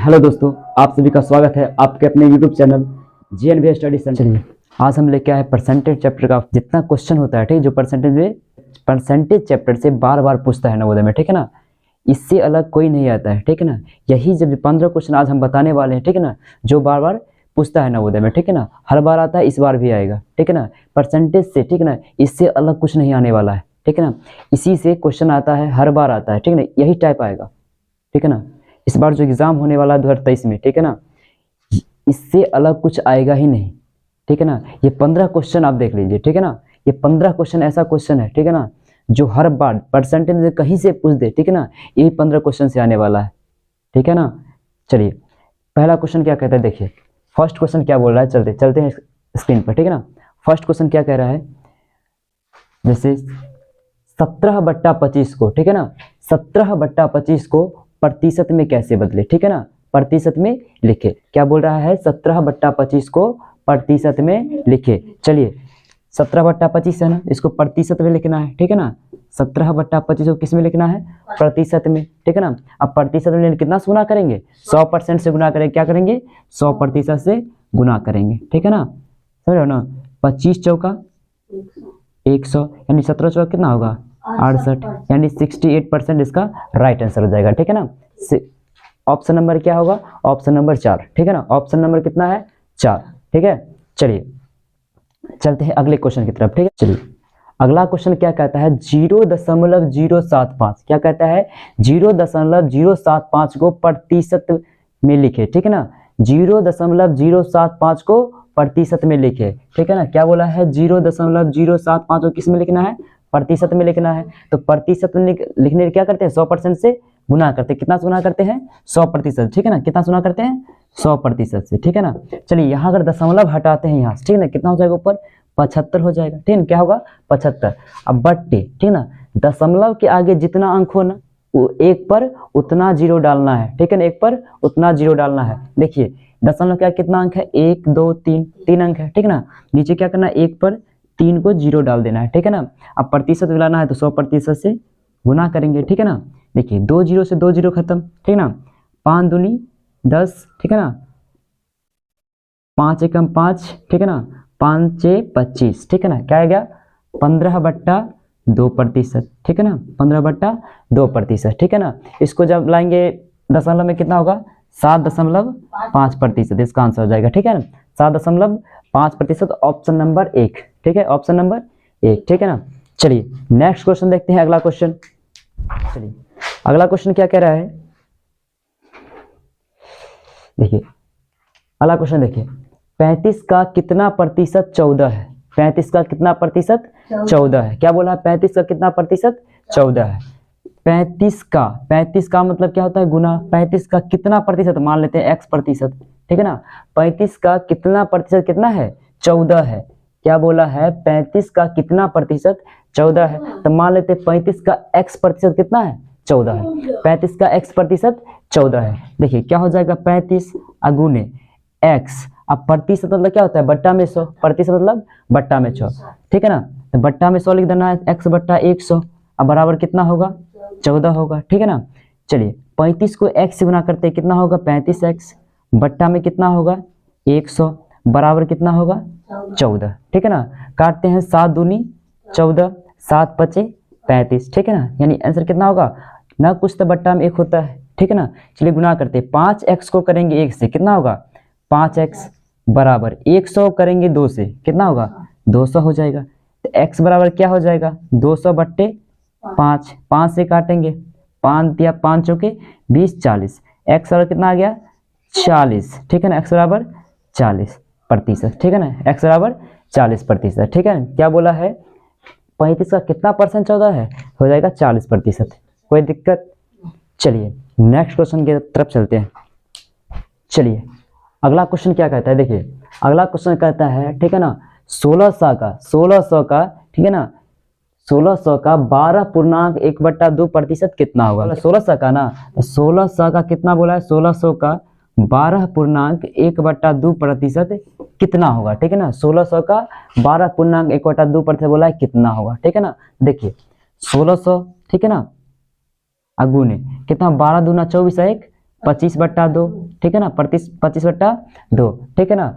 Hello दोस्तों, आप सभी का स्वागत है आपके अपने YouTube channel GNV study centre. चलिए आज हम लेके आए परसेंटेज चैप्टर का जितना क्वेश्चन होता है, ठीक, जो परसेंटेज चैप्टर से बार बार पूछता है नवोदय में, ठीक है ना। इससे अलग कोई नहीं आता है, ठीक है ना। यही जब 15 क्वेश्चन आज हम बताने वाले हैं, ठीक है ना, जो बार बार पूछता है नवोदय में, ठीक है ना। हर बार आता है, इस बार भी आएगा, ठीक है ना। परसेंटेज से, ठीक है ना, इससे अलग कुछ नहीं आने वाला है, ठीक है ना। इसी से क्वेश्चन आता है, हर बार आता है, ठीक है ना, यही टाइप आएगा, ठीक है ना। इस बार जो एग्जाम होने वाला है 2023 में, ठीक है ना, इससे अलग कुछ आएगा ही नहीं, ठीक है ना। ये 15 क्वेश्चन आप देख लीजिए, ठीक है ना। ये 15 क्वेश्चन ऐसा क्वेश्चन है, ठीक है ना, जो हर बार परसेंटेज में कहीं से पूछ दे, ठीक है ना। यही 15 क्वेश्चन से आने वाला है, ठीक है ना। चलिए पहला क्वेश्चन क्या कहता है, देखिए फर्स्ट क्वेश्चन क्या बोल रहा है, चलते हैं स्क्रीन पर, ठीक है ना। फर्स्ट क्वेश्चन क्या कह रहा है, जैसे 17/25 को, ठीक है ना, 17/25 को प्रतिशत में कैसे बदले, ठीक है ना, प्रतिशत में लिखे। क्या बोल रहा है, 17/25 को प्रतिशत में लिखे। चलिए 17/25 है ना, इसको प्रतिशत में लिखना है, ठीक है ना। 17/25 को किस में लिखना है, प्रतिशत में, ठीक है ना। अब प्रतिशत में कितना से गुना करेंगे, 100% से गुना करेंगे। क्या करेंगे, 100% से गुना करेंगे, ठीक है ना। समझ रहे हो ना। 25 चौका 100, यानी 17 चौका कितना होगा, 68, यानी 68% इसका राइट आंसर हो जाएगा, ठीक है ना। ऑप्शन नंबर क्या होगा, ऑप्शन नंबर 4, ठीक है ना। ऑप्शन नंबर कितना है, 4, ठीक है। चलिए चलते हैं अगले क्वेश्चन की तरफ, ठीक है। चलिए अगला क्वेश्चन क्या कहता है, 0.075, क्या कहता है, 0.075 को प्रतिशत में लिखे, ठीक है ना। 0.075 को प्रतिशत में लिखे, ठीक है ना। क्या बोला है, 0.075 को किस में लिखना है, प्रतिशत में लिखना है। तो प्रतिशत में लिखने क्या करते हैं, 100% से गुना करते हैं। कितना से गुना करते हैं, 100%, ठीक है ना। कितना से गुना करते हैं, 100% से, ठीक है ना। चलिए यहाँ अगर दशमलव हटाते हैं यहाँ से, ठीक है ना, कितना हो जाएगा ऊपर, 75 हो जाएगा, ठीक है। क्या होगा, 75। अब बट्टे, ठीक है ना, दशमलव के आगे जितना अंक हो ना, वो एक पर उतना जीरो डालना है, ठीक है ना। एक पर उतना जीरो डालना है। देखिए दशमलव क्या कितना अंक है, 1 2 3, 3 अंक है, ठीक है ना। नीचे क्या करना है, एक पर 3 को जीरो डाल देना है, ठीक है ना। अब प्रतिशत मिलाना है तो 100% से गुना करेंगे, ठीक है ना। देखिए 2 जीरो से 2 जीरो खत्म, ठीक है ना। 5 दूनी 10, ठीक है ना। 5 एकम 5, ठीक है ना। 5 6 25, ठीक है ना। क्या आ गया, 15/2%, ठीक है ना। 15/2%, ठीक है ना। इसको जब लाएंगे दशमलव में कितना होगा, 7.5%, इसका आंसर हो जाएगा, ठीक है ना। 7.5%, ऑप्शन नंबर 1, ठीक है, ऑप्शन नंबर 1, ठीक है ना। चलिए नेक्स्ट क्वेश्चन देखते हैं, अगला क्वेश्चन। चलिए अगला क्वेश्चन क्या कह रहा है, देखिए अगला क्वेश्चन देखिए, 35 का कितना प्रतिशत 14 है। 35 का कितना प्रतिशत 14 है। क्या बोला है, 35 का कितना प्रतिशत 14 है। 35 का मतलब क्या होता है, गुना। 35 का कितना प्रतिशत, मान लेते हैं x%, ठीक है ना। 35 का कितना प्रतिशत कितना है, 14 है। क्या बोला है, 35 का कितना प्रतिशत 14 है। तो मान लेते हैं 35 का x% कितना है, 14 है। 35 का x% 14 है। देखिए क्या हो जाएगा, 35 अगुने x। अब प्रतिशत मतलब क्या होता है, बट्टा में 100, प्रतिशत मतलब बट्टा में 100, ठीक है ना। तो बट्टा में 100 लिख देना है, x/100। अब बराबर कितना होगा, 14 होगा, ठीक है ना। चलिए 35 को x से गुना करते हैं, कितना होगा, 35x बट्टा में कितना होगा, 100 बराबर कितना होगा, 14, ठीक है ना। काटते हैं 7 दूनी 14, 7 पचे 35, ठीक है ना। यानी आंसर कितना होगा, ना कुछ तो बट्टा में 1 होता है, ठीक है ना। चलिए गुना करते हैं, 5x को करेंगे 1 से, कितना होगा, 5x बराबर 100 करेंगे 2 से, कितना होगा, 200 हो जाएगा। तो x बराबर क्या हो जाएगा, 200/5, 5 से काटेंगे, 5 दिया 5 चौके 20, 40, x बराबर कितना आ गया, 40, ठीक है ना। x बराबर 40%, ठीक है ना। x बराबर 40%, ठीक है ना। क्या बोला है, 35 का कितना परसेंट 14 है, हो जाएगा 40%, कोई दिक्कत। चलिए नेक्स्ट क्वेश्चन की तरफ चलते हैं। चलिए अगला क्वेश्चन क्या कहता है, देखिए अगला क्वेश्चन कहता है, ठीक है ना, 1600 का, ठीक है ना, 1600 का 12.1/2% कितना होगा। 1600 का ना, 1600 का कितना बोला है, 1600 का 12.1/2% कितना होगा, ठीक है ना। 1600 का 12.1/2% बोला है, कितना होगा, ठीक है ना। देखिए 1600, ठीक है ना, अगुने कितना, 12 दूना 24 है, 1 25/2, ठीक है ना, 25/2, ठीक है ना।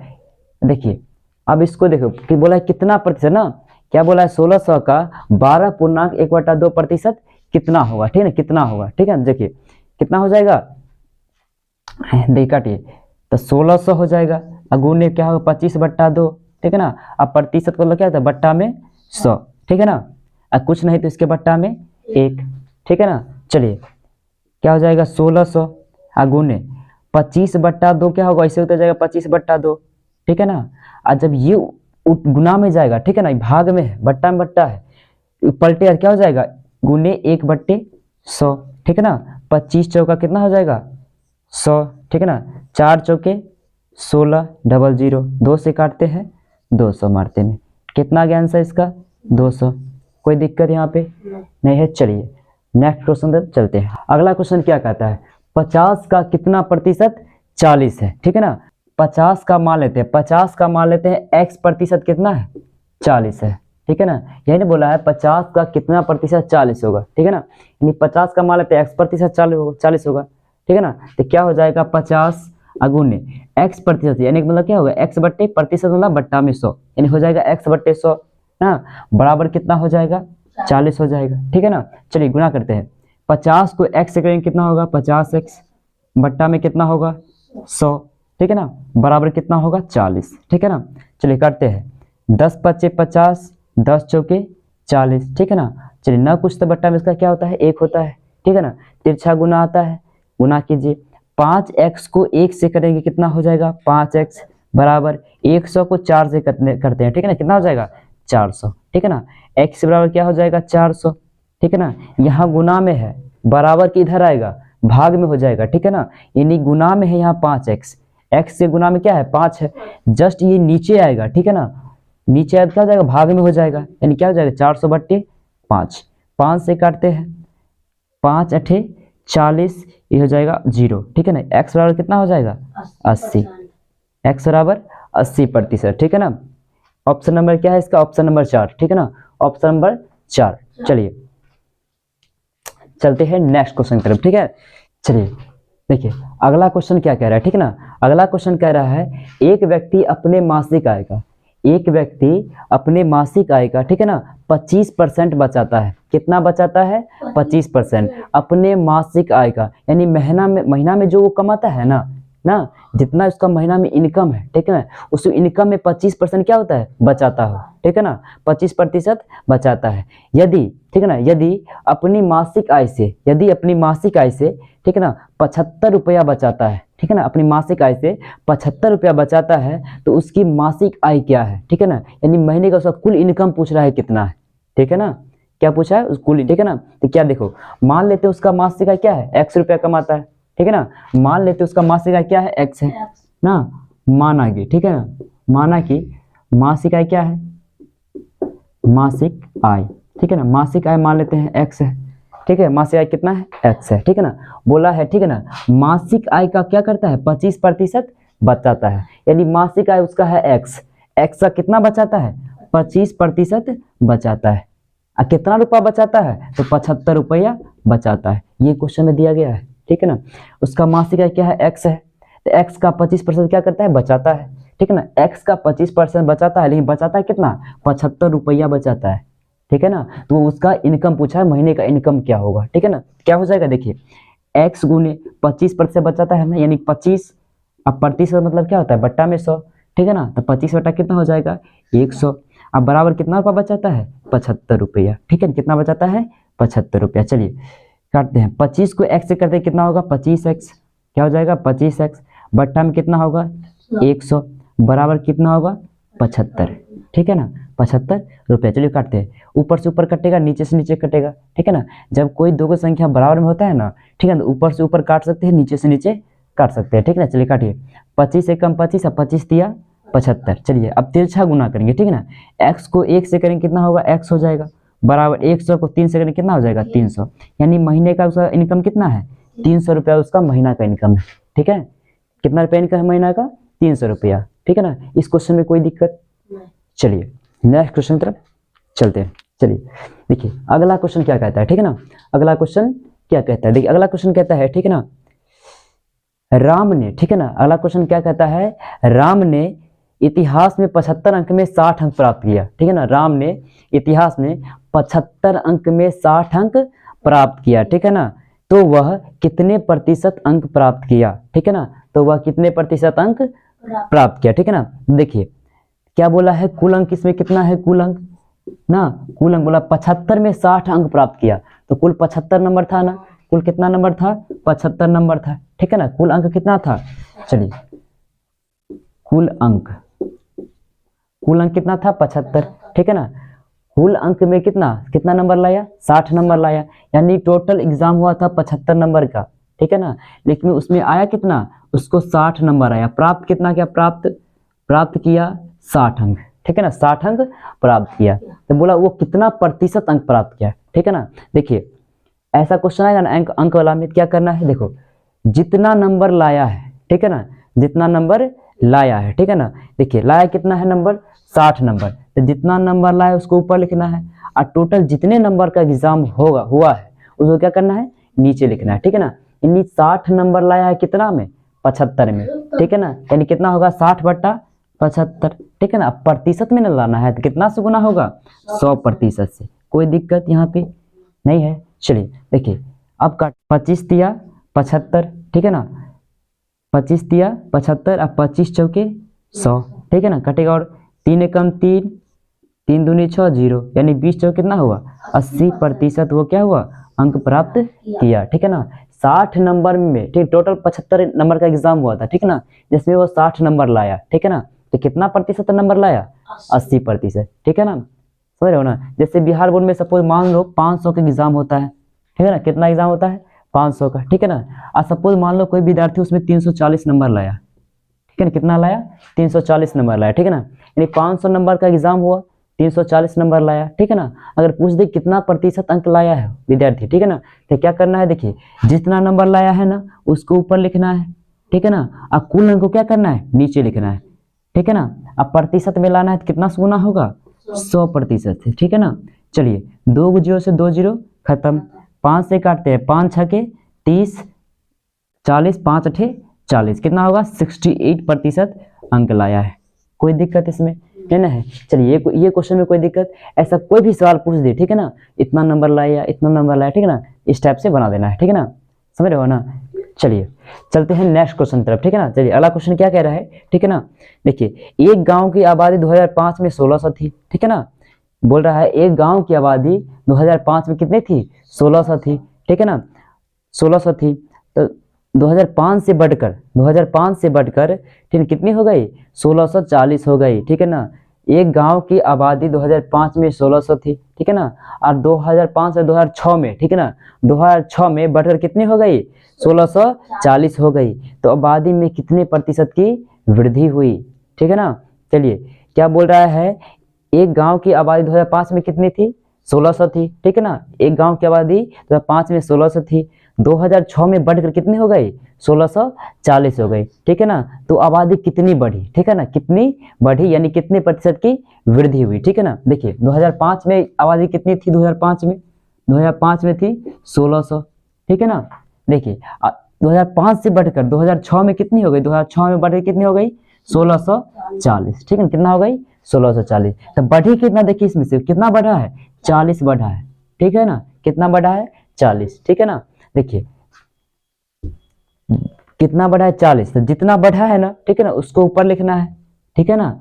देखिए अब इसको देखो कि बोला है कितना प्रतिशत ना, क्या बोला है 1600 का 12.1/2% कितना होगा, ठीक है ना, कितना होगा, ठीक है। देखिए कितना हो जाएगा, देख काटिए, तो 1600 हो जाएगा, अगुने क्या होगा 25/2, ठीक है ना। अब प्रतिशत को क्या होता है, बट्टा में 100, ठीक है ना। अब कुछ नहीं तो इसके बट्टा में 1, ठीक है ना। चलिए क्या हो जाएगा 1600 अगुने 25/2 क्या होगा, ऐसे होता जाएगा 25/2, ठीक है ना। और जब ये गुना में जाएगा, ठीक है ना, भाग में है, बट्टा में बट्टा है, पलटे क्या हो जाएगा गुने 1/100, ठीक है ना। 25 चौका कितना हो जाएगा 100, ठीक है ना। 4 चौके 16, 00, 2 से काटते हैं 200 मारते में, कितना ज्ञान सा इसका 200, कोई दिक्कत यहाँ पे नहीं है। चलिए नेक्स्ट क्वेश्चन पर चलते हैं। अगला क्वेश्चन क्या कहता है, 50 का कितना प्रतिशत 40 है, ठीक है ना। 50 का मान लेते हैं, 50 का मान लेते हैं, x प्रतिशत कितना है 40 है, ठीक है ना। यही नहीं बोला है 50 का कितना प्रतिशत 40 होगा, ठीक है ना। यानी 50 का मान लेते हैं x प्रतिशत 40 होगा, ठीक है ना। तो क्या हो जाएगा 50 अगुने x प्रतिशत, यानी मतलब क्या होगा x बट्टे प्रतिशत मतलब बट्टा में 100, यानी हो जाएगा x/100 ना, बराबर कितना हो जाएगा 40 हो जाएगा, ठीक है ना। चलिए गुना करते हैं, 50 को x से करेंगे कितना होगा 50x, बट्टा में कितना होगा 100, ठीक है ना, बराबर कितना होगा 40, ठीक है ना। चलिए करते हैं, 10 पच्चे 50, 10 चौके 40, ठीक है ना। चलिए ना कुछ तो बट्टा में इसका क्या होता है 1 होता है, ठीक है ना। तिरछा गुना आता है, गुना कीजिए, 5x को 1 से करेंगे कितना हो जाएगा 5x, बराबर 100 को 4 से करते हैं, ठीक है ना, कितना हो जाएगा 400, ठीक है ना। x बराबर क्या हो जाएगा 400, ठीक है ना। यहाँ गुना में है, बराबर की इधर आएगा, भाग में हो जाएगा, ठीक है ना। यानी गुना में है यहाँ 5x, x से गुना में क्या है 5 है, जस्ट ये नीचे आएगा, ठीक है ना, नीचे आएगा क्या हो जाएगा भाग में हो जाएगा, यानी क्या हो जाएगा 400/5, 5 से काटते हैं, 5 अठे 40, ये हो जाएगा 0, ठीक है ना। x बराबर कितना हो जाएगा 80, x बराबर 80%, ठीक है ना। ऑप्शन नंबर क्या है इसका, ऑप्शन नंबर 4, ठीक है ना, ऑप्शन नंबर 4। चलिए चलते हैं नेक्स्ट क्वेश्चन की तरफ, ठीक है। चलिए देखिए अगला क्वेश्चन क्या कह रहा है, ठीक है ना। अगला क्वेश्चन कह रहा है एक व्यक्ति अपने मासिक आय का, एक व्यक्ति अपने मासिक आय का, ठीक है ना, 25% बचाता है, कितना बचाता है 25% अपने मासिक आय का, यानी महीना में जो वो कमाता है ना जितना उसका महीना में इनकम है, ठीक है ना, उस इनकम में 25% क्या होता है बचाता हो, ठीक है ना, 25% बचाता है। यदि, ठीक है ना, यदि अपनी मासिक आय से, यदि अपनी मासिक आय से, ठीक है ना, 75 रुपया बचाता है, ठीक है ना, अपनी मासिक आय से 75 रुपया बचाता है, तो उसकी मासिक आय क्या है, ठीक है ना, यानी महीने का उसका कुल इनकम पूछ रहा है कितना है, ठीक है ना, क्या पूछा है उस कुल, ठीक है ना। तो क्या देखो, मान लेते उसका मासिक आय क्या है x रुपया कमाता है, ठीक है ना, मान लेते उसका मासिक आय क्या है x है ना, माना कि, ठीक है ना, माना कि मासिक आय क्या है, मासिक आय, ठीक है ना, मासिक आय मान लेते हैं x है, ठीक है, मासिक आय कितना है x है, ठीक है ना, बोला है, ठीक है ना, मासिक आय का क्या करता है 25% बचाता है, यानी मासिक आय उसका है x का कितना बचाता है 25% बचाता है, कितना रुपया बचाता है तो 75 रुपया बचाता है, ये क्वेश्चन में दिया गया है, ठीक है ना। उसका मासिक आय क्या है x है, तो x का 25% क्या करता है बचाता है, ठीक है ना, x का 25% बचाता है, लेकिन बचाता है कितना 75 रुपया बचाता है, ठीक है ना। तो उसका इनकम पूछा है, महीने का इनकम क्या होगा, ठीक है ना, क्या हो जाएगा देखिए, x गुने 25% बचाता है ना, यानी 25, अब प्रतिशत मतलब क्या होता है बट्टा में 100, ठीक है ना, तो 25 बटा कितना हो जाएगा 100, अब बराबर कितना रुपया बचाता है 75 रुपया, ठीक है, कितना बचाता है 75 रुपया। चलिए काटते हैं, 25 को x से करते हैं कितना होगा 25x, क्या हो जाएगा 25x, बट्टा में कितना होगा 100, बराबर कितना होगा 75, ठीक है ना, 75 रुपया। चलिए काटते हैं, ऊपर से ऊपर कटेगा, नीचे से नीचे कटेगा, ठीक है ना, जब कोई दो की संख्या बराबर में होता है ना, ठीक है ना, ऊपर से ऊपर काट सकते हैं, नीचे से नीचे काट सकते हैं, ठीक है ना। चलिए काटिए, 25 से कम 25, अब 25 दिया 75। चलिए अब तिरछा गुना करेंगे, ठीक है ना, x को 1 से करेंगे कितना होगा x हो जाएगा, बराबर 100 को 3 से करेंगे कितना हो जाएगा 300, यानी महीने का उसका इनकम कितना है 300 रुपया उसका महीना का इनकम है, ठीक है, कितना रुपया इनकम है महीना का 300 रुपया, ठीक है ना। इस क्वेश्चन में कोई दिक्कत, चलिए नेक्स्ट क्वेश्चन तरफ चलते हैं। चलिए देखिए अगला क्वेश्चन क्या कहता है, ठीक है ना, अगला क्वेश्चन क्या कहता है, देखिए अगला क्वेश्चन कहता है, ठीक है ना, राम ने, ठीक है ना, अगला क्वेश्चन क्या कहता है, राम ने इतिहास में 75 अंक में 60 अंक प्राप्त किया, ठीक है ना, राम ने इतिहास में 75 अंक में 60 अंक प्राप्त किया, ठीक है ना, तो वह कितने प्रतिशत अंक प्राप्त किया, ठीक है ना, तो वह कितने प्रतिशत अंक प्राप्त किया, ठीक है ना। देखिए क्या बोला है, कुल अंक इसमें कितना है, कुल अंक ना, कुल अंक बोला 75 में 60 अंक प्राप्त किया, तो कुल 75 नंबर था ना, कुल कितना नंबर था, 75 नंबर था, ठीक है ना, कुल अंक कितना था, चलिए कुल अंक कितना था, 75, ठीक है ना, कुल अंक में कितना नंबर लाया, 60 नंबर लाया, यानी टोटल एग्जाम हुआ था 75 नंबर का, ठीक है ना, लेकिन उसमें आया कितना, उसको 60 नंबर आया, प्राप्त कितना क्या, प्राप्त किया 60 अंक, ठीक है ना, 60 अंक प्राप्त किया, तो बोला वो कितना प्रतिशत अंक प्राप्त किया, ठीक है ना। देखिए ऐसा क्वेश्चन आएगा ना अंक वाला में, क्या करना है, देखो जितना नंबर लाया है, ठीक है ना, जितना नंबर लाया है, ठीक है ना, देखिए लाया कितना है नंबर, 60 नंबर, तो जितना नंबर लाया उसको ऊपर लिखना है, और टोटल जितने नंबर का एग्जाम हुआ है उसको क्या करना है, नीचे लिखना है, ठीक है ना। यानी 60 नंबर लाया है कितना में, 75 में, ठीक है ना, यानी कितना होगा 60/75, ठीक है ना। प्रतिशत में न लाना है तो कितना से गुना होगा, 100% से, कोई दिक्कत यहाँ पे नहीं है। चलिए देखिए अब काट, 25 तिया 75, ठीक है ना, 25 तिया 75 और 25 चौके 100, ठीक है ना, कटेगा, और 3 एकम 3, 3 दूनी 6, 0, यानी 20 चौके कितना हुआ, 80% वो क्या हुआ, अंक प्राप्त किया, ठीक है ना। 60 नंबर में, ठीक, टोटल 75 नंबर का एग्जाम हुआ था, ठीक है ना, जिसमें वो 60 नंबर लाया, ठीक है ना, तो कितना प्रतिशत नंबर लाया, 80%, ठीक है ना, समझ रहे हो ना। जैसे बिहार बोर्ड में सपोज मान लो 500 का एग्जाम होता है, ठीक है ना, कितना एग्जाम होता है, 500 का, ठीक है ना, और सपोज मान लो कोई विद्यार्थी उसमें 340 नंबर लाया, ठीक है ना, कितना लाया, 340 नंबर लाया, ठीक है ना, यानी 500 नंबर का एग्जाम हुआ, 340 नंबर लाया, ठीक है ना। अगर पूछ दे कितना प्रतिशत अंक लाया है विद्यार्थी, ठीक है ना, तो क्या करना है, देखिए जितना नंबर लाया है ना उसको ऊपर लिखना है, ठीक है ना, और कुल अंक को क्या करना है, नीचे लिखना है, ठीक है ना। अब प्रतिशत में लाना है तो कितना से गुना होगा, 100% से, ठीक है ना। चलिए 2 0 से 2 0 खत्म, 5 से काटते हैं, 5 छके 30, 40, 5 अठे 40, कितना होगा, 68% अंक लाया है, कोई दिक्कत इसमें है ना है। चलिए ये क्वेश्चन में कोई दिक्कत, ऐसा कोई भी सवाल पूछ दे, ठीक है ना, इतना नंबर लाया, इतना नंबर लाया, ठीक है ना, इस टाइप से बना देना है, ठीक है ना, समझ रहे हो ना। चलिए चलते हैं नेक्स्ट क्वेश्चन तरफ, ठीक है ना। चलिए अगला क्वेश्चन क्या कह रहा है, ठीक है ना, देखिए एक गांव की आबादी 2005 में 1600 थी, ठीक है ना, बोल रहा है एक गांव की आबादी 2005 में कितनी थी, 1600 थी, ठीक है ना, 1600 थी, तो 2005 से बढ़कर ठीक है कितनी हो गई, 1640 हो गई, ठीक है ना। एक गांव की आबादी 2005 में 1600 थी, ठीक है ना, और 2005 से 2006 में, ठीक है ना, 2006 में बढ़कर कितनी हो गई, 1640 हो गई, तो आबादी में कितने प्रतिशत की वृद्धि हुई, ठीक है ना। चलिए क्या बोल रहा है, एक गांव की आबादी 2005 में कितनी थी, 1600 थी, ठीक है ना, एक गांव की आबादी 2005 में 1600 थी, 2006 में बढ़कर कितनी हो गई, 1640 हो गई, ठीक है ना। तो आबादी कितनी बढ़ी, ठीक है ना, कितनी बढ़ी यानी कितने प्रतिशत की वृद्धि हुई, ठीक है ना। देखिए 2005 में आबादी कितनी थी, 2005 में थी 1600, ठीक है ना। देखिए 2005 से बढ़कर 2006 में कितनी हो गई, 2006 में बढ़कर कितनी हो गई, 1640, ठीक है, कितना हो गई, 1640। तो बढ़ी कितना, देखिए इसमें से कितना बढ़ा है, 40 बढ़ा है, ठीक है ना, कितना बढ़ा है, 40, ठीक है ना। देखिए कितना बढ़ा है, 40, तो जितना बढ़ा है ना, ठीक है ना, उसको ऊपर लिखना है, ठीक है ना।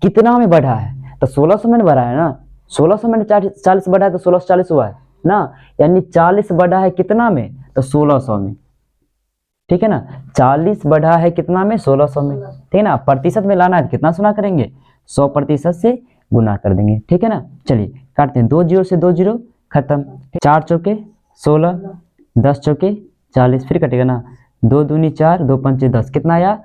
कितना में बढ़ा है, तो 1600 में बढ़ा है ना, 1600 में 40 बढ़ा है तो 1640 हुआ है ना, यानी 40 बढ़ा है कितना में, तो 1600 में, ठीक है ना, 40 बढ़ा है कितना में, 1600 में, ठीक है ना। प्रतिशत में लाना है कितना गुना करेंगे, 100% से गुना कर देंगे, ठीक है ना। चलिए काटते हैं, 2 0 से 2 0 खत्म, 4 चौके 16, 10 चौके 40, फिर कटेगा ना, 2 दूनी 4, 2 पंचे 10, कितना आया,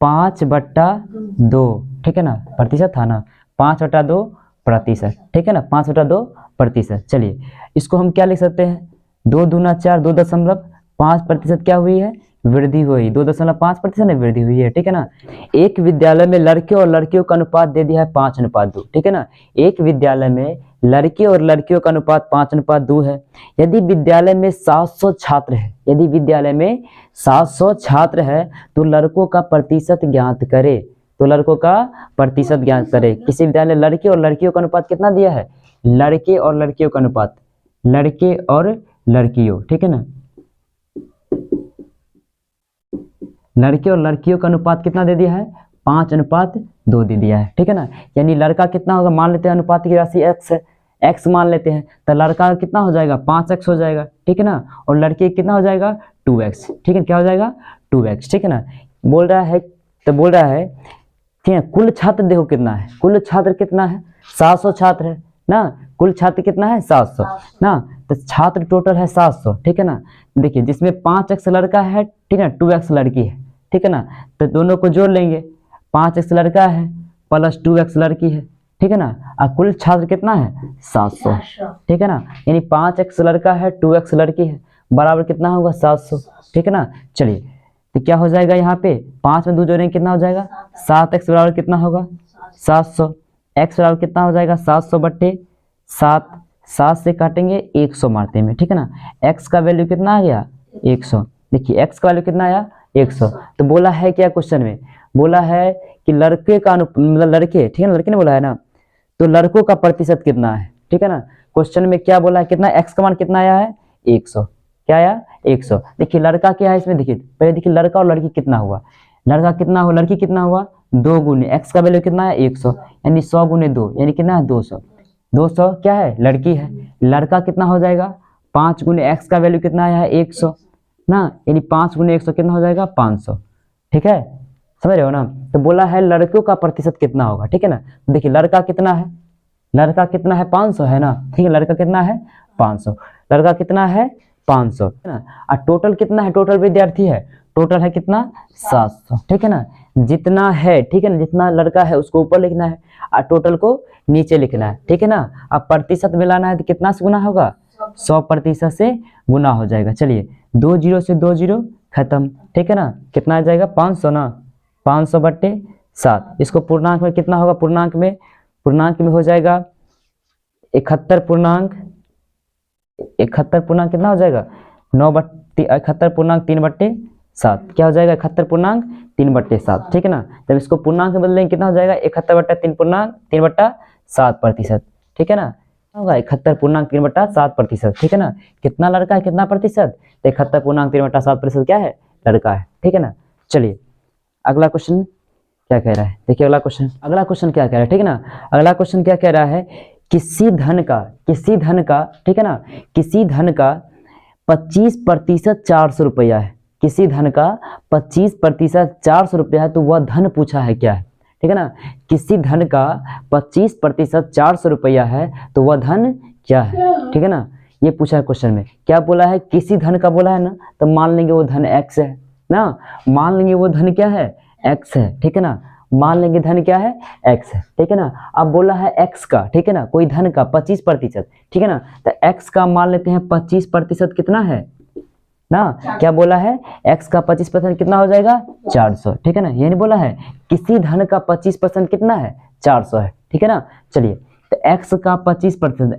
5/2, ठीक है ना, प्रतिशत था ना, 5/2%, ठीक है ना, 5/2%। चलिए इसको हम क्या लिख सकते हैं, 2 दूना 4, 2.5% क्या हुई है, वृद्धि हुई, 2.5% में वृद्धि हुई है, ठीक है ना। एक विद्यालय में लड़के और लड़कियों का अनुपात दे दिया है 5:2, ठीक है ना। एक विद्यालय में लड़के और लड़कियों का अनुपात 5:2 है। यदि विद्यालय में 700 छात्र है, यदि विद्यालय में 700 छात्र है तो लड़कों का प्रतिशत ज्ञात करे। तो लड़कों का प्रतिशत ज्ञात करे। किसी विद्यालय में लड़के और लड़कियों का अनुपात कितना दिया है? लड़के और लड़कियों का अनुपात, लड़के और लड़कियों, ठीक है ना, लड़के और लड़कियों का अनुपात कितना दे दिया है? 5:2 दे दिया है, ठीक है ना। यानी लड़का कितना होगा, मान लेते हैं अनुपात की राशि x है, x मान लेते हैं, तो लड़का कितना हो जाएगा? 5x हो जाएगा, ठीक है ना। और लड़के कितना हो जाएगा? 2x, ठीक है। क्या हो जाएगा? 2x, ठीक है ना। बोल रहा है, तो बोल रहा है, ठीक है, कुल छात्र देखो कितना है, कुल छात्र कितना है? 700 छात्र है ना, कुल छात्र कितना है? 700 ना, तो छात्र टोटल है 700, ठीक है ना। देखिए जिसमें 5x लड़का है, ठीक है, 2x लड़की है, ठीक है ना, तो दोनों को जोड़ लेंगे, 5x लड़का है प्लस 2x लड़की है, ठीक है ना। और कुल छात्र कितना है? 700, ठीक है ना। यानी 5x लड़का है 2x लड़की है, बराबर कितना होगा? 700, ठीक है ना। चलिए तो क्या हो जाएगा यहाँ पे? 5 में 2 जोड़ेंगे कितना हो जाएगा? 7x बराबर कितना होगा? 700। x बराबर कितना हो जाएगा? 700/7, 7 से काटेंगे 100 मारते में, ठीक है ना। x का वैल्यू कितना आ गया? 100। देखिए x का वैल्यू कितना आया? 100। तो बोला है क्या क्वेश्चन में? बोला है कि लड़के का मतलब लड़के, ठीक है ना, लड़के ने बोला है ना, तो लड़कों का प्रतिशत कितना है, ठीक है ना। क्वेश्चन में क्या बोला है? कितना? x का मान कितना आया है? 100। क्या आया? 100। देखिए लड़का क्या है इसमें, देखिए पहले देखिए लड़का और लड़की कितना हुआ, लड़का कितना हुआ, लड़की कितना हुआ? 2 गुने x का वैल्यू कितना है? 100, यानी 100 गुने 2 यानी कितना है? 200। 200 क्या है? लड़की है। लड़का कितना हो जाएगा? 5 गुने x का वैल्यू कितना आया है? 100 ना, यानी 5 गुने 100 कितना हो जाएगा? 500, ठीक है, समझ रहे हो ना। तो बोला है लड़कियों का प्रतिशत कितना होगा, ठीक है ना। देखिए लड़का कितना है? लड़का कितना है? 500 है ना, ठीक है, लड़का कितना है? 500, लड़का कितना है? 500, है ना। और टोटल कितना है? टोटल विद्यार्थी है, टोटल है कितना? 700, ठीक है ना। जितना है, ठीक है ना, जितना लड़का है उसको ऊपर लिखना है और टोटल को नीचे लिखना है, ठीक है ना। अब प्रतिशत मिलाना है तो कितना से गुना होगा? 100% से गुना हो जाएगा। चलिए 2 0 से 2 0 खत्म, ठीक है ना। कितना आ जाएगा? 500 ना, 500/7। इसको पूर्णांक में कितना होगा? पूर्णांक में हो जाएगा 71 कितना हो जाएगा? 71.3/7। क्या हो जाएगा? 71.3/7, ठीक है ना। जब इसको पूर्णांक में बदलेंगे कितना हो जाएगा? 71/3.7%, ठीक है ना, होगा 71.3/7%, ठीक है ना। कितना लड़का है, कितना प्रतिशत? 71.3/7% क्या है? लड़का है, ठीक है ना। चलिए अगला क्वेश्चन क्या कह रहा है, देखिए अगला क्वेश्चन क्या कह रहा है, ठीक है ना। अगला क्वेश्चन क्या कह रहा है? किसी धन का, ठीक है ना, किसी धन का 25% 400 रुपया है, किसी धन का 25% 400 रुपया है, तो वह धन पूछा है क्या है, ठीक है ना। किसी धन का 25% 400 रुपया है तो वह धन क्या है, ठीक है ना। ये पूछा है क्वेश्चन में। क्या बोला है? किसी धन का बोला है ना, तो मान लेंगे वो धन x है ना, मान लेंगे वो धन क्या है? x है, ठीक है ना, मान लेंगे धन क्या है? x है, ठीक है ना। अब बोला है x का, ठीक है ना, कोई धन का 25%, ठीक है ना, तो x का मान लेते हैं 25% कितना है ना। क्या बोला है? x का 25% कितना हो जाएगा? 400, ठीक है ना। ये नहीं बोला है किसी धन का 25% कितना है? 400 है, ठीक है ना। चलिए तो x का 25%,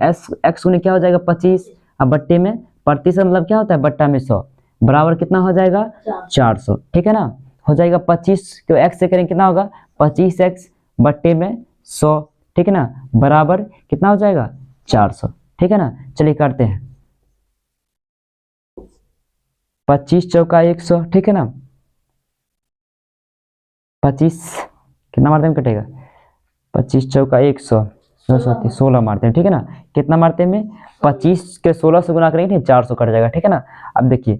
x गुने क्या हो जाएगा? 25, अब बट्टे में प्रतिशत मतलब क्या होता है? बट्टा में 100, बराबर कितना हो जाएगा? 400, ठीक है ना। हो जाएगा 25 को x से करेंगे कितना होगा? 25x बट्टे में 100, ठीक है ना, बराबर कितना हो जाएगा? 400, ठीक है ना। चलिए करते हैं, 25 चौका 100, ठीक है ना, 25 कितना मारते हैं कटेगा? 25 चौका 100, 16 मारते हैं, ठीक है ना। कितना मारते हैं? 25 के 16 से गुना करेंगे 400 कट जाएगा, ठीक है ना। अब देखिए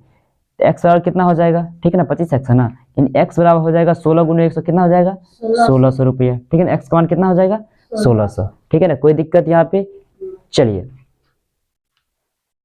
x बराबर कितना हो जाएगा? ठीक है ना, 25x है ना, यानी x बराबर हो जाएगा 16 गुने 100, कितना हो जाएगा? 1600 रुपया, ठीक है ना। x का मान कितना हो जाएगा? 1600, ठीक है ना, कोई दिक्कत यहाँ पे। चलिए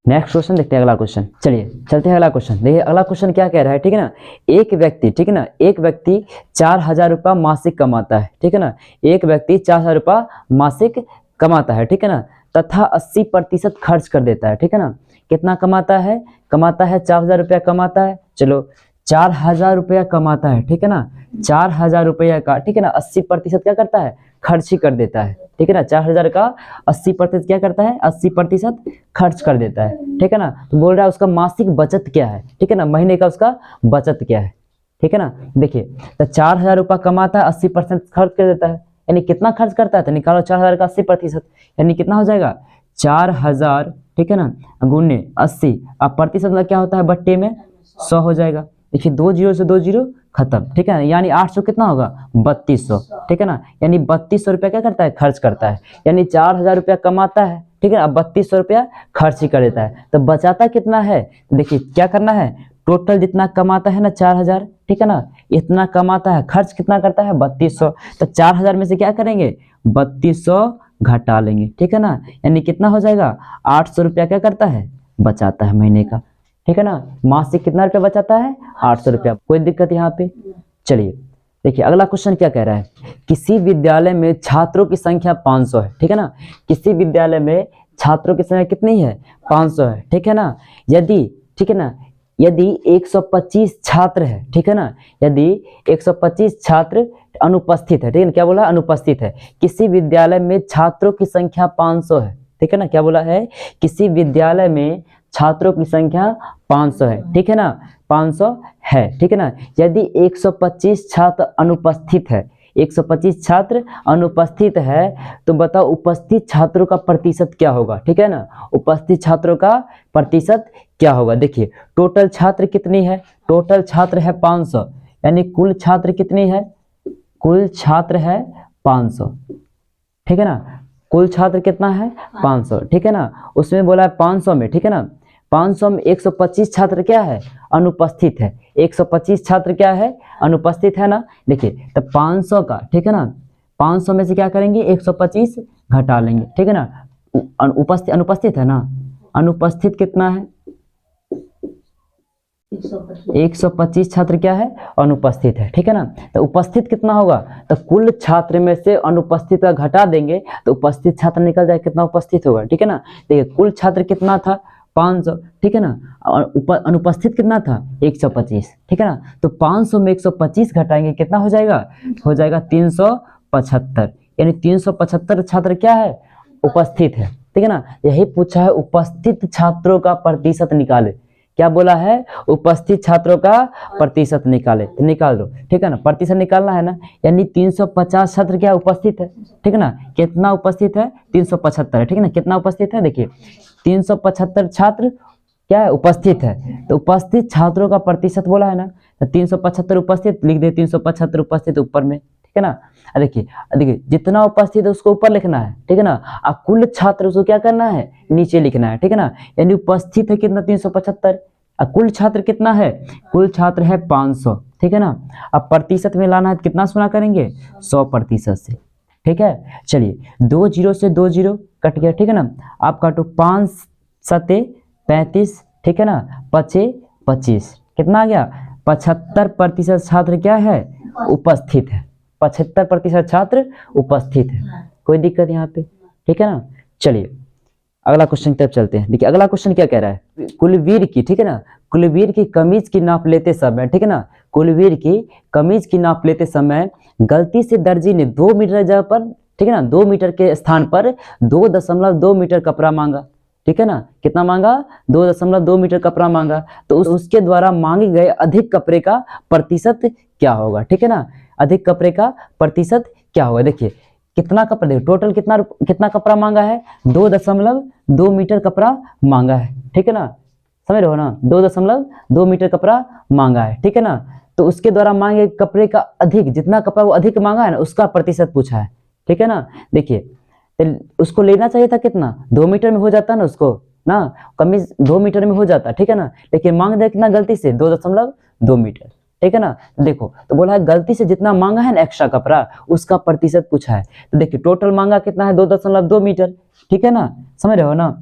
नेक्स्ट क्वेश्चन देखते हैं, अगला क्वेश्चन। चलिए चलते हैं अगला क्वेश्चन। देखिए अगला क्वेश्चन क्या कह रहा है, ठीक है ना। एक व्यक्ति, ठीक है ना, एक व्यक्ति 4000 रुपया मासिक कमाता है, ठीक है ना, एक व्यक्ति 4000 रुपया मासिक कमाता है, ठीक है ना, तथा 80% खर्च कर देता है, ठीक है ना। कितना कमाता है? 4000 रुपया कमाता है। चलो 4000 रुपया कमाता है, ठीक है ना, 4000 रुपया का, ठीक है ना, 80% क्या करता है? खर्च ही कर देता है, ठीक है ना, 4,000 का 80% क्या करता है, 80% खर्च कर देता है, ठीक है ना। तो बोल रहा है उसका मासिक बचत क्या है, ठीक है ना, महीने का उसका बचत क्या है, ठीक है ना। देखिए तो 4,000 रुपये कमाता है, 80% खर्च कर देता है, यानी कितना खर्च करता है, तो निकालो 4,000 का 80%, यानी कितना हो जाएगा 4,000, ठीक है ना, गुने 80, अब प्रतिशत मतलब क्या होता है, बट्टे में 100 हो जाएगा। देखिए 2 जीरो से 2 जीरो खत्म, ठीक है ना, यानी 800 कितना होगा 3200, ठीक है ना, यानी 3200 रुपया क्या करता है, खर्च करता है, यानी 4,000 रुपया कमाता है, ठीक है, अब 3200 रुपया खर्च ही कर देता है, तो बचाता कितना है। देखिए क्या करना है, टोटल जितना कमाता है ना 4,000, ठीक है ना, इतना कमाता है, खर्च कितना करता है 3200, तो 4,000 में से क्या करेंगे 3200 घटा लेंगे, ठीक है ना, यानी कितना हो जाएगा 800 रुपया क्या करता है, बचाता है महीने का, ठीक है ना। मासिक कितना रुपया बचाता है 800 रुपया, कोई दिक्कत यहाँ पे। चलिए देखिए अगला क्वेश्चन क्या कह रहा है, किसी विद्यालय में छात्रों की संख्या 500 है, ठीक है ना, किसी विद्यालय में छात्रों की संख्या कितनी है 500 है, ठीक है ना, यदि, ठीक है ना, यदि 125 छात्र है, ठीक है ना, यदि 125 छात्र अनुपस्थित है, ठीक है ना, क्या बोला अनुपस्थित है, किसी विद्यालय में छात्रों की संख्या 500 है, ठीक है ना, क्या बोला है, किसी विद्यालय में छात्रों की संख्या 500 है, ठीक है ना, 500 है, ठीक है ना, यदि 125 छात्र अनुपस्थित है, 125 छात्र अनुपस्थित है, तो बताओ उपस्थित छात्रों का प्रतिशत क्या होगा, ठीक है ना, उपस्थित छात्रों का प्रतिशत क्या होगा। देखिए टोटल छात्र कितनी है, टोटल छात्र है 500, यानी कुल छात्र कितनी है, कुल छात्र है 500, ठीक है ना, कुल छात्र कितना है 500, ठीक है ना, उसमें बोला है 500 में, ठीक है ना, 500 में 125 छात्र क्या है अनुपस्थित है, 125 छात्र क्या है अनुपस्थित है ना। देखिए तो 500 का, ठीक है ना, 500 में से क्या करेंगे 125 घटा लेंगे, ठीक है ना, उपस्थित अनुपस्थित है ना, अनुपस्थित कितना है 125 छात्र क्या है अनुपस्थित है, ठीक है ना, तो उपस्थित कितना होगा, तो कुल छात्र में से अनुपस्थित का घटा देंगे तो उपस्थित छात्र निकल जाए कितना उपस्थित होगा, ठीक है ना। देखिए कुल छात्र कितना था 500, ठीक है ना, और अनुपस्थित कितना था 125, ठीक है ना, तो 500 में 125 घटाएंगे कितना हो जाएगा, हो जाएगा 375, यानी 375 छात्र क्या है उपस्थित है, ठीक है ना। यही पूछा है उपस्थित छात्रों का प्रतिशत निकाले, क्या बोला है उपस्थित छात्रों का प्रतिशत निकाले, तो निकाल दो, ठीक है ना, प्रतिशत निकालना है ना, यानी 350 छात्र क्या उपस्थित है, ठीक है ना, कितना उपस्थित है 375 है, ठीक है ना, कितना उपस्थित है, देखिए 375 छात्र क्या है उपस्थित है, तो उपस्थित छात्रों का प्रतिशत बोला है ना, तो 375 उपस्थित लिख दे, 375 उपस्थित ऊपर में, ठीक है ना। देखिए देखिए जितना उपस्थित है उसको ऊपर लिखना है, ठीक है ना, अब कुल छात्र उसको क्या करना है नीचे लिखना है, ठीक है ना, यानी उपस्थित है कितना 375, अब कुल छात्र कितना है, कुल छात्र है 500, ठीक है ना, अब प्रतिशत में लाना है कितना सुना करेंगे 100% से, ठीक है। चलिए 2 जीरो से 2 जीरो कट गया, ठीक है ना, आप काटो 5 सते 35, ठीक है ना, 5 25, कितना आ गया 75% छात्र क्या है उपस्थित है, 75% छात्र उपस्थित है, कोई दिक्कत यहाँ पे, ठीक है ना। चलिए अगला क्वेश्चन की तरफ चलते हैं। देखिए अगला क्वेश्चन क्या कह रहा है, कुलवीर की, ठीक है ना, कुलवीर की कमीज की नाप लेते समय, ठीक है ना, कुलवीर की कमीज की नाप लेते समय गलती से दर्जी ने 2 मीटर जगह पर, ठीक है ना, 2 मीटर के स्थान पर 2.2 मीटर कपड़ा मांगा, ठीक है ना, कितना मांगा 2.2 मीटर कपड़ा मांगा, तो उसके द्वारा मांगे गए अधिक कपड़े का प्रतिशत क्या होगा, ठीक है ना, अधिक कपड़े का प्रतिशत क्या होगा। देखिए कितना कपड़ा, देखिए टोटल कितना कपड़ा मांगा है 2.2 मीटर कपड़ा मांगा है, ठीक है ना, समझ रहे हो ना, 2.2 मीटर कपड़ा मांगा है, ठीक है ना, तो उसके द्वारा मांगे कपड़े का अधिक, जितना कपड़ा वो अधिक मांगा है ना उसका प्रतिशत पूछा है, ठीक है ना। देखिए उसको लेना चाहिए था कितना 2 मीटर में हो जाता है ना, उसको ना कमीज 2 मीटर में हो जाता, ठीक है ना, लेकिन मांग दिया कितना गलती से 2.2 मीटर, ठीक है ना। देखो तो बोला है गलती से जितना मांगा है ना एक्स्ट्रा कपड़ा उसका प्रतिशत पूछा है, तो देखिए टोटल मांगा कितना है 2.2 मीटर, ठीक है ना, समझ रहे हो ना।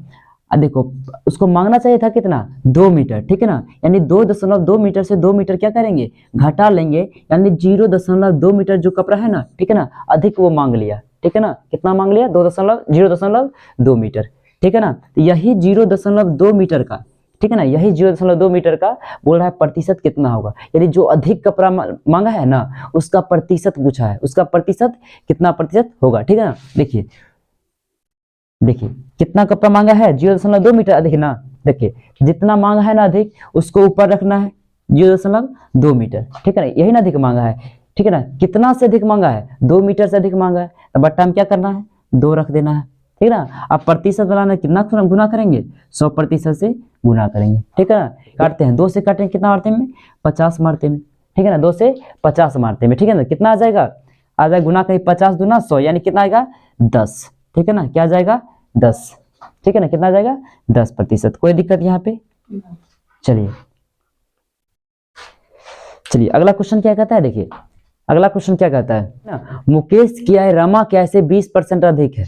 देखो उसको मांगना चाहिए था कितना 2 मीटर, ठीक है ना, यानी 2.2 मीटर से 2 मीटर क्या करेंगे घटा लेंगे, यानी 0.2 मीटर जो कपड़ा है ना, ठीक है ना, अधिक वो मांग लिया, ठीक है ना, कितना मांग लिया 0.2 मीटर, ठीक है ना। तो यही 0.2 मीटर का ठीक है ना, यही 0.2 मीटर का बोल रहा है प्रतिशत कितना होगा, यानी जो अधिक कपड़ा मांगा है ना उसका प्रतिशत पूछा है, उसका प्रतिशत कितना प्रतिशत होगा। ठीक है ना, देखिए देखिए कितना कपड़ा मांगा है 0.2 मीटर अधिक ना, देखिए जितना मांगा है ना अधिक उसको ऊपर रखना है 0.2 मीटर। ठीक है ना, यही ना अधिक मांगा है। ठीक है ना, कितना से अधिक मांगा है 2 मीटर से अधिक मांगा है, तो बट्टा में क्या करना है 2 रख देना है। ठीक है ना, अब प्रतिशत बनाना कितना गुना करेंगे 100% से गुना करेंगे। ठीक है ना, काटते हैं 2 से काटेंगे कितना मारते में 50 मारते में। ठीक है ना, 2 से 50 मारते में। ठीक है ना, कितना आ जाएगा गुना करें 50 दूना 100 यानी कितना आएगा 10। ठीक है ना, क्या आ जाएगा 10। ठीक है ना, कितना आ जाएगा 10%। कोई दिक्कत यहाँ पे? चलिए चलिए अगला क्वेश्चन क्या कहता है, देखिए अगला क्वेश्चन क्या कहता है ना, मुकेश की आय रमा की आय से 20% अधिक है।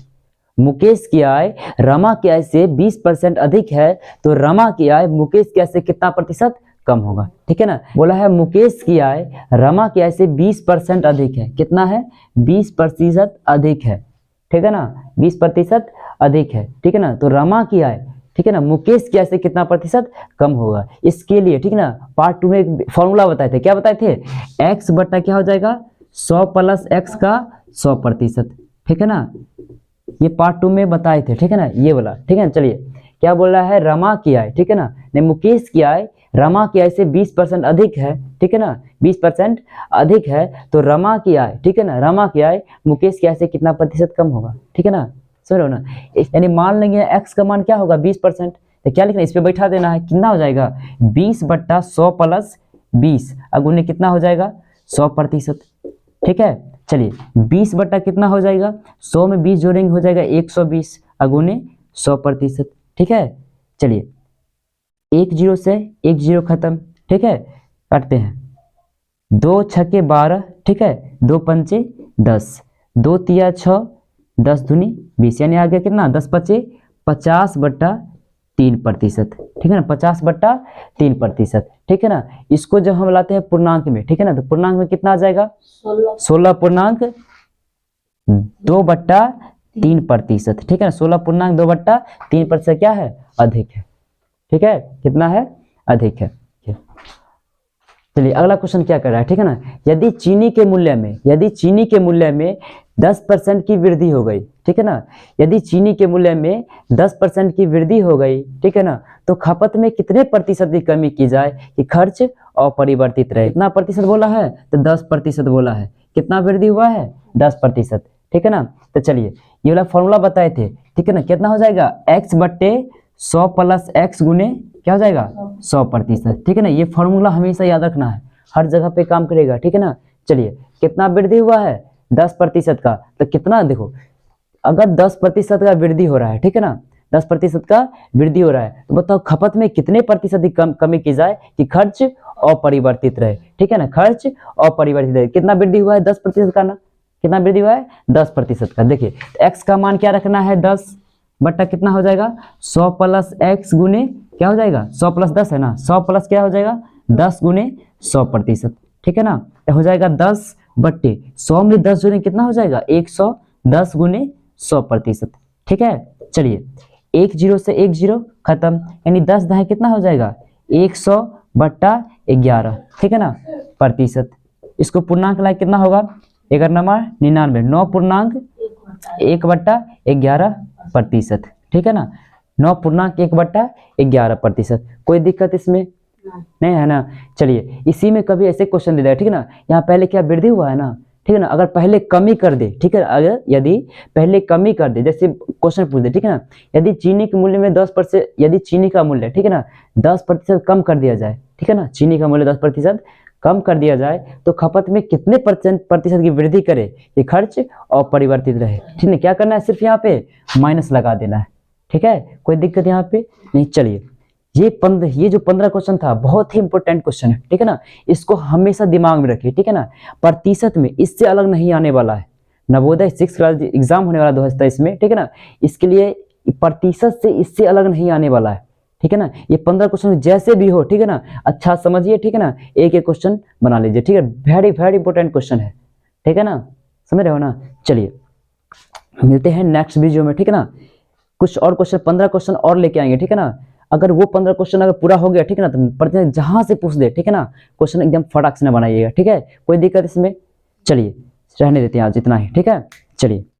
मुकेश की आय रमा की आय से 20% अधिक है, तो रमा की आय मुकेश की आय से कितना प्रतिशत कम होगा। ठीक है ना, बोला है मुकेश की आय रमा की आय से 20% अधिक है, कितना है 20% अधिक है। ठीक है ना, 20% अधिक है। ठीक है ना, तो रमा की आय ठीक है ना मुकेश की आय से कितना प्रतिशत कम होगा। इसके लिए ठीक है ना पार्ट 2 में एक फॉर्मूला बताए थे, क्या बताए थे, x बट्टा क्या हो जाएगा 100 प्लस x का 100%। ठीक है ना, ये पार्ट 2 में बताए थे। ठीक है ना, ये बोला। ठीक है ना, चलिए क्या बोल रहा है रमा की आय, ठीक है ना नहीं मुकेश की आय रमा की आय से 20% अधिक है। ठीक है ना, 20% अधिक है, तो रमा की आय ठीक है ना रमा की आय मुकेश की आय से कितना प्रतिशत कम होगा। ठीक है ना, समझ रहे हो ना, यानी मान लेंगे x का मान क्या होगा 20%, तो क्या लिखना है इस पे बैठा देना है, कितना हो जाएगा 20 बट्टा 100 प्लस 20 अगुने कितना हो जाएगा 100%। ठीक है, चलिए 20 बट्टा कितना हो जाएगा 100 में 20 जोड़ेंगे हो जाएगा 120 अगुने 100%। ठीक है, चलिए 1 0 से 1 0 खत्म। ठीक है, काटते हैं 2 छक्के 12। ठीक है, 2 पंचे 10, 2 तिया 6, 10 दूनी 20 यानी आ गया कितना 10 पचे 50/3%। ठीक है ना, 50/3%। ठीक है ना, इसको जब हम लाते हैं पूर्णांक में, ठीक है ना, तो पूर्णांक में कितना आ जाएगा 16.2/3%। ठीक है ना, 16.2/3% क्या है अधिक है। ठीक है, कितना है अधिक है। चलिए अगला क्वेश्चन क्या कर रहा है, ठीक है ना, यदि चीनी के मूल्य में 10% की वृद्धि हो गई। ठीक है ना, यदि चीनी के मूल्य में 10% की वृद्धि हो गई, ठीक है ना, तो खपत में कितने प्रतिशत की कमी की जाए कि खर्च अपरिवर्तित रहे। कितना प्रतिशत बोला है तो 10% बोला है, कितना वृद्धि हुआ है 10%। ठीक है ना, तो चलिए ये वाला फॉर्मूला बताए थे। ठीक है ना, कितना हो जाएगा x बट्टे 100 प्लस x गुने क्या हो जाएगा 100%। ठीक है ना, ये फॉर्मूला हमेशा याद रखना है, हर जगह पे काम करेगा। ठीक है ना, चलिए कितना वृद्धि हुआ है 10% का, तो कितना देखो अगर 10% का वृद्धि हो रहा है, ठीक है ना 10% का वृद्धि हो रहा है, तो बताओ खपत में कितने प्रतिशत की कमी की जाए कि खर्च अपरिवर्तित रहे। ठीक है ना, खर्च अपरिवर्तित रहे। कितना वृद्धि हुआ है 10% का ना, कितना वृद्धि हुआ है 10% का। देखिए x का मान क्या रखना है 10 बट्टा कितना हो जाएगा 100 प्लस x गुने क्या हो जाएगा 100 प्लस 10 है ना, 100 प्लस क्या हो जाएगा 10 गुने 100%। ठीक है ना, हो जाएगा 10 बट्टे 100 में 10 जोड़ें कितना हो जाएगा 110 गुने 100%। ठीक है, चलिए 1 0 से 1 0 खत्म, यानी 10 दाएं कितना हो जाएगा 100/11। ठीक है ना प्रतिशत, इसको पूर्णांक लाए कितना होगा 99 9.1/11%। ठीक है ना, 9.1/11%। कोई दिक्कत इसमें नहीं है ना। चलिए इसी में कभी ऐसे क्वेश्चन दे देगा। ठीक है ना, यहाँ पहले क्या वृद्धि हुआ है ना, ठीक है ना, अगर पहले कमी कर दे, ठीक है, अगर यदि पहले कमी कर दे, जैसे क्वेश्चन पूछ दे, ठीक है ना, यदि चीनी के मूल्य में 10%, यदि चीनी का मूल्य ठीक है ना 10% कम कर दिया जाए, ठीक है ना, चीनी का मूल्य 10% कम कर दिया जाए, तो खपत में कितने प्रतिशत की वृद्धि करे ये खर्च अपरिवर्तित रहे। ठीक है, क्या करना है सिर्फ यहाँ पे माइनस लगा देना है। ठीक है, कोई दिक्कत यहाँ पे नहीं। चलिए ये जो 15 क्वेश्चन था बहुत ही इंपॉर्टेंट क्वेश्चन है। ठीक है ना, इसको हमेशा दिमाग में रखिए। ठीक है ना, प्रतिशत में इससे अलग नहीं आने वाला है। नवोदय 6 क्लास एग्जाम होने वाला 2023 में, ठीक है ना, इसके लिए प्रतिशत से इससे अलग नहीं आने वाला है। ठीक है ना, ये 15 क्वेश्चन जैसे भी हो, ठीक है ना, अच्छा समझिए। ठीक है ना, एक एक क्वेश्चन बना लीजिए। ठीक है, वेरी वेरी इंपॉर्टेंट क्वेश्चन है। ठीक है ना, समझ रहे हो ना। चलिए मिलते हैं नेक्स्ट वीडियो में। ठीक है ना, कुछ और क्वेश्चन 15 क्वेश्चन और लेके आएंगे। ठीक है ना, अगर वो 15 क्वेश्चन अगर पूरा हो गया, ठीक है ना, तो प्रतिनिधि जहां से पूछ दे, ठीक है ना, क्वेश्चन एकदम फटाक से ना बनाइएगा, ठीक है, कोई दिक्कत इसमें। चलिए रहने देते हैं आज इतना ही, ठीक है, चलिए।